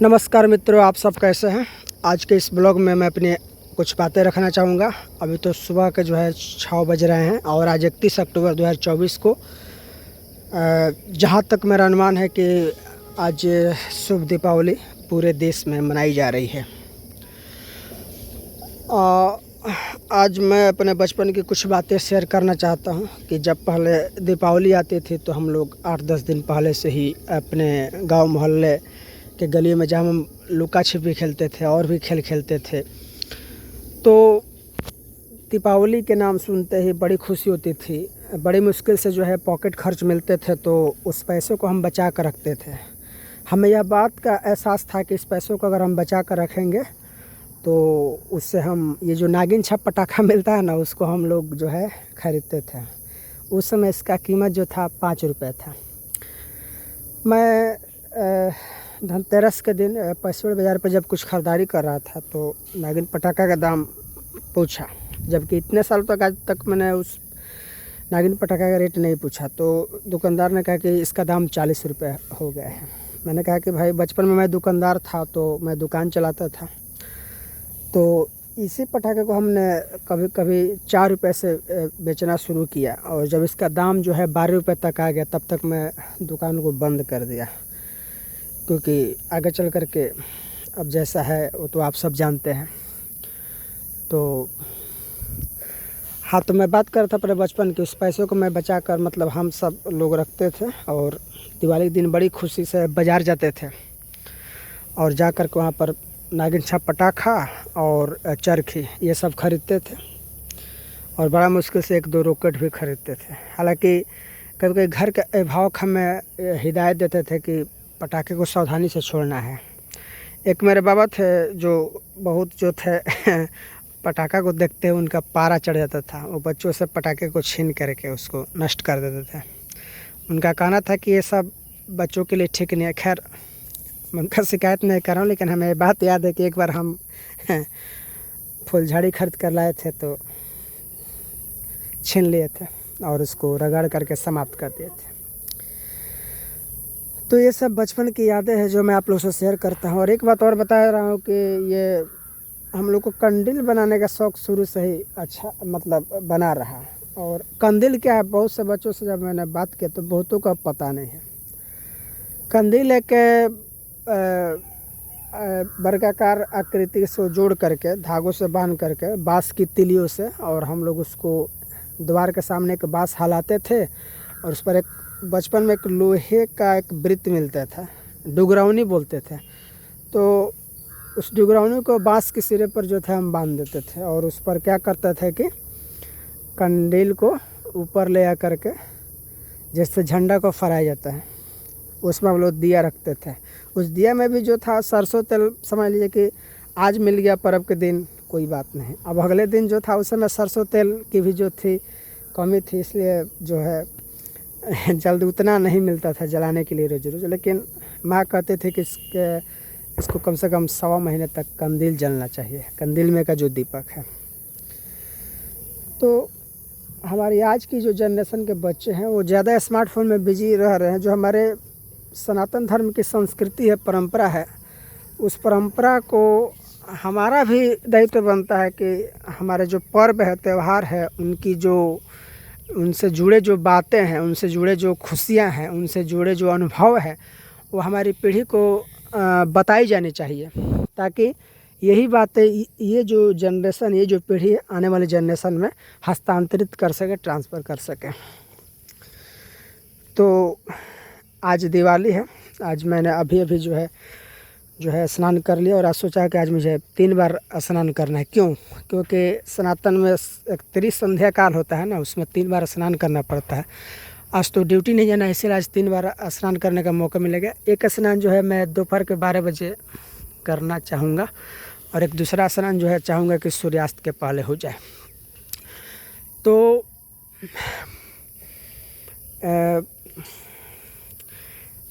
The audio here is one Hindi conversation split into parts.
नमस्कार मित्रों, आप सब कैसे हैं। आज के इस ब्लॉग में मैं अपनी कुछ बातें रखना चाहूँगा। अभी तो सुबह के 6 बज रहे हैं और आज 31 अक्टूबर 2024 को जहाँ तक मेरा अनुमान है कि आज शुभ दीपावली पूरे देश में मनाई जा रही है। आज मैं अपने बचपन की कुछ बातें शेयर करना चाहता हूँ कि जब पहले दीपावली आती थी तो हम लोग 8-10 दिन पहले से ही अपने गांव मोहल्ले के गली में जहाँ हम लुका छिपी खेलते थे और भी खेल खेलते थे। तो दीपावली के नाम सुनते ही बड़ी खुशी होती थी। बड़ी मुश्किल से पॉकेट खर्च मिलते थे तो उस पैसों को हम बचा कर रखते थे। हमें यह बात का एहसास था कि इस पैसों को अगर हम बचा कर रखेंगे तो उससे हम ये जो नागिन छाप पटाखा मिलता है ना, उसको हम लोग ख़रीदते थे। उस समय इसका कीमत जो था 5 रुपये था। मैं धनतेरस के दिन पशुड़ बाज़ार पर जब कुछ ख़रीदारी कर रहा था तो नागिन पटाखा का दाम पूछा, जबकि इतने साल तक आज तक मैंने उस नागिन पटाखा का रेट नहीं पूछा। तो दुकानदार ने कहा कि इसका दाम 40 रुपये हो गया है। मैंने कहा कि भाई, बचपन में मैं दुकानदार था तो मैं दुकान चलाता था, तो इसी पटाखे को हमने कभी कभी 4 रुपये से बेचना शुरू किया और जब इसका दाम 12 रुपये तक आ गया तब तक मैं दुकान को बंद कर दिया, क्योंकि आगे चल कर के अब जैसा है वो तो आप सब जानते हैं। तो हाँ, तो मैं बात कर रहा था अपने बचपन की। उस पैसों को मैं बचा कर हम सब लोग रखते थे और दिवाली के दिन बड़ी खुशी से बाज़ार जाते थे और जा कर के वहाँ पर नागिन छाप पटाखा और चरखी ये सब खरीदते थे और बड़ा मुश्किल से 1-2 रॉकेट भी खरीदते थे। हालांकि कभी कभी घर के अभिभावक हमें हिदायत देते थे कि पटाखे को सावधानी से छोड़ना है। एक मेरे बाबा थे जो थे पटाखा को देखते हुए उनका पारा चढ़ जाता था। वो बच्चों से पटाखे को छीन करके उसको नष्ट कर देते थे। उनका कहना था कि ये सब बच्चों के लिए ठीक नहीं है। खैर, मैं उनका शिकायत नहीं कर रहा हूँ, लेकिन हमें बात याद है कि एक बार हम फुलझड़ी खरीद कर लाए थे तो छीन लिए थे और उसको रगड़ करके समाप्त कर दिए थे। तो ये सब बचपन की यादें हैं जो मैं आप लोगों से शेयर करता हूँ। और एक बात और बता रहा हूँ कि ये हम लोग को कंदील बनाने का शौक़ शुरू से ही अच्छा बना रहा। और कंदील क्या है, बहुत से बच्चों से जब मैंने बात की तो बहुतों को पता नहीं है। कंदील एक वर्गाकार आकृति से जोड़ करके धागों से बांध करके बाँस की तिलियों से, और हम लोग उसको द्वार के सामने एक बाँस हिलाते थे और उस पर एक बचपन में एक लोहे का एक वृत्त मिलता था, डुगरावनी बोलते थे। तो उस डुगरावनी को बाँस के सिरे पर हम बांध देते थे और उस पर क्या करते थे कि कंडील को ऊपर ले आ करके जैसे झंडा को फहराया जाता है उसमें हम लोग दिया रखते थे। उस दिया में भी था सरसों तेल। समझ लीजिए कि आज मिल गया पर्व के दिन, कोई बात नहीं। अब अगले दिन था उस समय सरसों तेल की भी थी कमी थी, इसलिए जल्द उतना नहीं मिलता था जलाने के लिए रोज रोज। लेकिन माँ कहते थे कि इसको कम से कम 1.25 महीने तक कंदील जलना चाहिए, कंदील में का जो दीपक है। तो हमारी आज की जो जनरेशन के बच्चे हैं वो ज़्यादा स्मार्टफोन में बिजी रह रहे हैं। जो हमारे सनातन धर्म की संस्कृति है, परंपरा है, उस परंपरा को हमारा भी दायित्व बनता है कि हमारे जो पर्व है, त्यौहार है, उनसे जुड़े जो बातें हैं, उनसे जुड़े जो खुशियां हैं, उनसे जुड़े जो अनुभव है, वो हमारी पीढ़ी को बताई जानी चाहिए, ताकि यही बातें ये जो जनरेशन, ये जो पीढ़ी आने वाली जनरेशन में हस्तांतरित कर सके, ट्रांसफ़र कर सके। तो आज दिवाली है। आज मैंने अभी स्नान कर लिया और आज सोचा कि आज मुझे 3 बार स्नान करना है। क्यों? क्योंकि सनातन में एक त्रिसंध्या काल होता है ना, उसमें 3 बार स्नान करना पड़ता है। आज तो ड्यूटी नहीं जाना, इसलिए आज 3 बार स्नान करने का मौका मिलेगा। एक स्नान मैं दोपहर के 12 बजे करना चाहूँगा और एक दूसरा स्नान चाहूँगा कि सूर्यास्त के पहले हो जाए। तो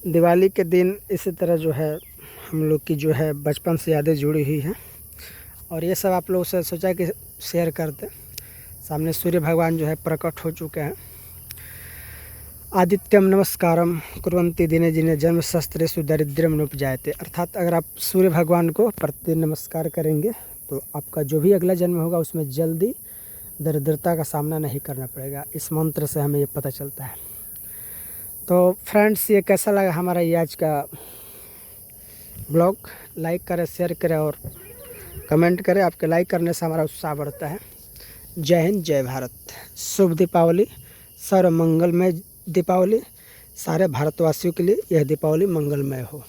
दिवाली के दिन इसी तरह हम लोग की बचपन से यादें जुड़ी हुई हैं और ये सब आप लोगों से सोचा कि शेयर कर दें। सामने सूर्य भगवान प्रकट हो चुके हैं आदित्यम नमस्कारम कुर्वन्ति दिने दिने जन्मशस्त्रेषु दारिद्र्यम नुपजायते। अर्थात अगर आप सूर्य भगवान को प्रतिदिन नमस्कार करेंगे तो आपका जो भी अगला जन्म होगा उसमें जल्दी दरिद्रता का सामना नहीं करना पड़ेगा। इस मंत्र से हमें ये पता चलता है। तो फ्रेंड्स, ये कैसा लगा हमारा ये आज का ब्लॉग? लाइक करें, शेयर करें और कमेंट करें। आपके लाइक करने से हमारा उत्साह बढ़ता है। जय हिंद, जय भारत। शुभ दीपावली, सर्व मंगलमय दीपावली। सारे भारतवासियों के लिए यह दीपावली मंगलमय हो।